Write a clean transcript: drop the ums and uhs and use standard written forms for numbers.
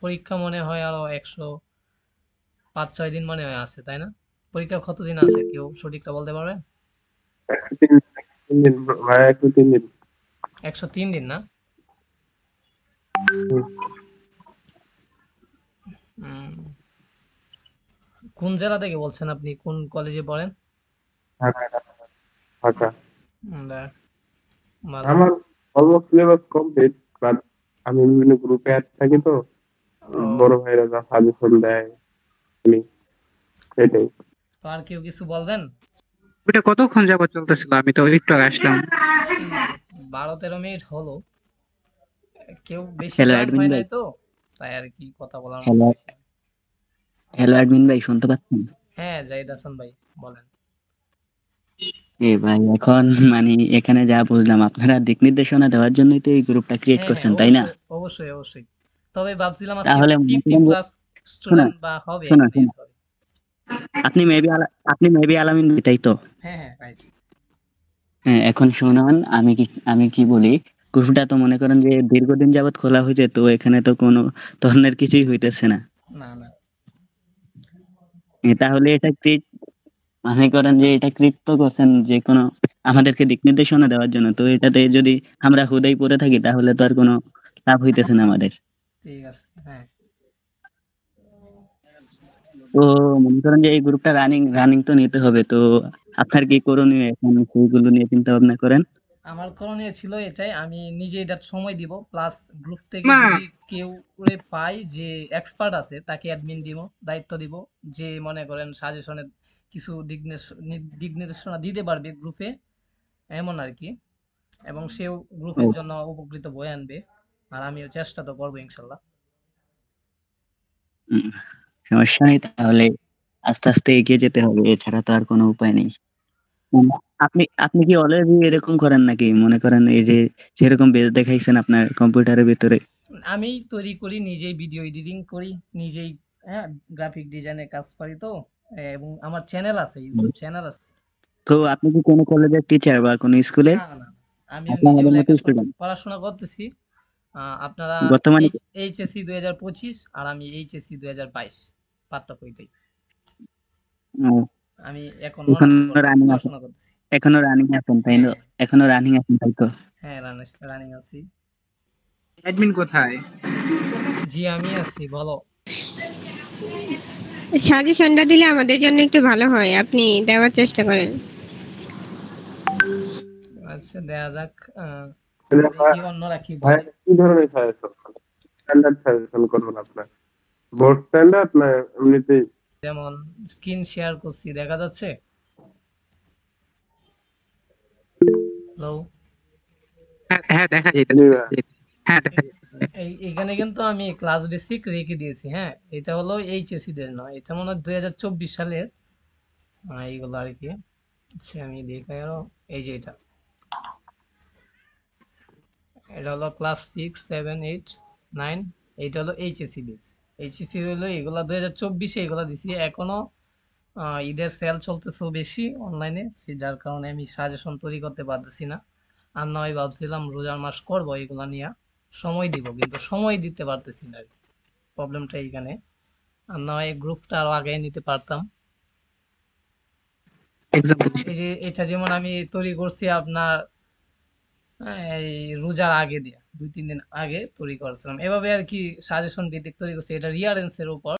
পরীক্ষা মনে হয় আরো 105-6 দিন মনে হয় আছে, তাই না? পরীক্ষা কতদিন আছে কেউ সঠিকটা বলতে পারবেন? একশো তিন 3 দিন ভাই, 103 দিন। 103 দিন না? হুম, উম, কোন জেলা থেকে বলছেন আপনি? কোন কলেজে পড়েন? ঢাকা ঢাকা। দেখ, ভালো। আমার অলমোস্ট সিলেবাস কমপ্লিট, বাট আমি বিভিন্ন গ্রুপে অ্যাড থাকি তো, ও, বড় ভাইরা যা সাজেশন দেয় আমি সেটাই। তো আর কেউ কিছু বলবেন? ওটা কতক্ষণ যাবত চলতেছিল? আমি তো একটু আগে আসলাম। এই 12-13 মিনিট হলো। কেউ বেশি হ্যালো জয়েন অ্যাডমিন হয় ভাই। নাই তো, তাই আর কি কথা বলার মতো হ্যালো, বেশি। হ্যালো অ্যাডমিন ভাই, শুনতে পাচ্ছেন? হ্যাঁ, জাহিদ হাসান ভাই, বলেন। এ ভাই, এখন মানে এখানে যা বুঝলাম, আপনারা দিক নির্দেশনা দেওয়ার জন্যই তো এই গ্রুপটা ক্রিয়েট হ্যাঁ হ্যাঁ, করছেন, তাই না? অবশ্যই অবশ্যই অবশ্যই। তবে ভাবছিলাম আজকে তাহলে মনে 50 করেন যে, প্লাস শোনো স্টুডেন্ট বা হবে শোনো এখানে শোনো, এড হবে। আপনি মেবি আলামিন ভাই, তাই তো? হ্যাঁ হ্যাঁ, রাইট। হ্যাঁ, এখন শুনুন, আমি কি বলি, গ্রুপটা তো মনে করেন যে দীর্ঘদিন যাবত খোলা হয়েছে, তো এখানে তো কোনো ধরনের কিছুই হইতেছে না। না না, তাহলে এটা মনে করেন যে এটা কৃত্য করছেন যে কোনো আমাদেরকে দিক নির্দেশনা দেওয়ার জন্য, তো এটাতে যদি আমরা হুদাই পড়ে থাকি তাহলে তো আর কোনো লাভ হইতেছে না আমাদের। ঠিক আছে, হ্যাঁ। তো মনে করেন যে এই গ্রুপটা রানিং রানিং তো নিতে হবে, তো আপনার কি করণীয় এখন সেইগুলো নিয়ে চিন্তা ভাবনা করেন। আমার করণীয় ছিল এটাই, আমি নিজে এটা সময় দিব, প্লাস গ্রুপ থেকে মা, যদি কেউ পাই যে এক্সপার্ট আছে তাকে অ্যাডমিন দিব, দায়িত্ব দিব, যে মনে করেন সাজেশনের কিছু দিক নির্দেশনা দিতে পারবে গ্রুপে, এমন আর কি। এবং সেও ও, গ্রুপের জন্য উপকৃত বয়ে আনবে, আর আমিও চেষ্টা তো করবো ইনশাল্লাহ। উম, সমস্যা নেই, তাহলে আস্তে আস্তে এগিয়ে যেতে হবে, এছাড়া তো আর কোনো উপায় নেই। উম, আপনি আপনি কি অলরেডি এরকম করেন নাকি, মনে করেন এই যে যেরকম বেজ দেখাইছেন আপনার কম্পিউটারের ভিতরে? আমিই তৈরি করি, নিজেই ভিডিও এডিটিং করি, নিজেই, হ্যাঁ, গ্রাফিক ডিজাইনের কাজ পারি তো। এবং আমার চ্যানেল আছে, ইউটিউব চ্যানেল আছে। তো আপনি কি কোনো কলেজের টিচার বা কোনো স্কুলের? না না, আমিও আপনি নিজেও আমাদের মতো লেখাপড়া স্টুডেন্ট পড়াশোনা করতেছি। আপনারা বর্তমানে? এইচএসসি 2025 আর আমি এইচএসসি 2022, পার্থক্য এটাই। ও, আমি এখন এখনো অনার্সে রানিং আছে, পড়াশোনা করতেছি। এখনো রানিং আছেন তাই হ্যাঁ না? হ্যাঁ এখনো রানিং আছেন তাই তো? হ্যাঁ, রানিং আছি। অ্যাডমিন কোথায়? জি, আমি আছি, বলো। সাজেশনটা দিলে আমাদের জন্য একটু ভালো হয়, আপনি দেওয়ার চেষ্টা করেন। আচ্ছা, দেয়া যাক। আহ, তাহলে দেখি অন্যরা কি ভাই, বলে। কি ধরনের সাজেশন, স্ট্যান্ডার্ড সাজেশন করবেন আপনার? বোর্ড স্ট্যান্ডার্ড না এমনিতেই? যেমন স্ক্রিন শেয়ার করছি, দেখা যাচ্ছে? হ্যালো। হ্যাঁ হ্যাঁ, দেখা যাইতেছে। clear? হ্যাঁ, দেখা যাইতেছে। এইখানে কিন্তু আমি ক্লাস বেসিক রেখে দিয়েছি, হ্যাঁ। এটা হলো এইচএসসি দের নয়, এটা মনে হয় 2024 সালের। এইগুলো আর কি। আচ্ছা, আমি দেখাই আরো। এই যে এটা এটা হলো ক্লাস 6, 7, 8, 9। এইটা হলো এইচএসসি বেস। এইচএসসি হলো এগুলা 2024-এ এগুলা দিছি এখনো। ঈদের সেল চলতেছে বেশি অনলাইনে, যার কারণে আমি সাজেশন তৈরি করতে পারতেছি না। আর নয় ভাবছিলাম রোজার মাস করব এগুলা নিয়ে, সময় দিব, কিন্তু সময় দিতে পারতেছি না আর কি। প্রবলেমটা এইখানে। আর নয় গ্রুপটা আরো আগে নিতে পারতাম। এক্সাম্পল। এই যে এটা যেমন আমি তৈরি করছি আপনার, এই রোজার আগে দিয়ে 2-3 দিন আগে তৈরি করেছিলাম, এভাবে আর কি। সাজেশন ভিত্তিক তৈরি করছি, এটা রিয়ারেন্স এর উপর।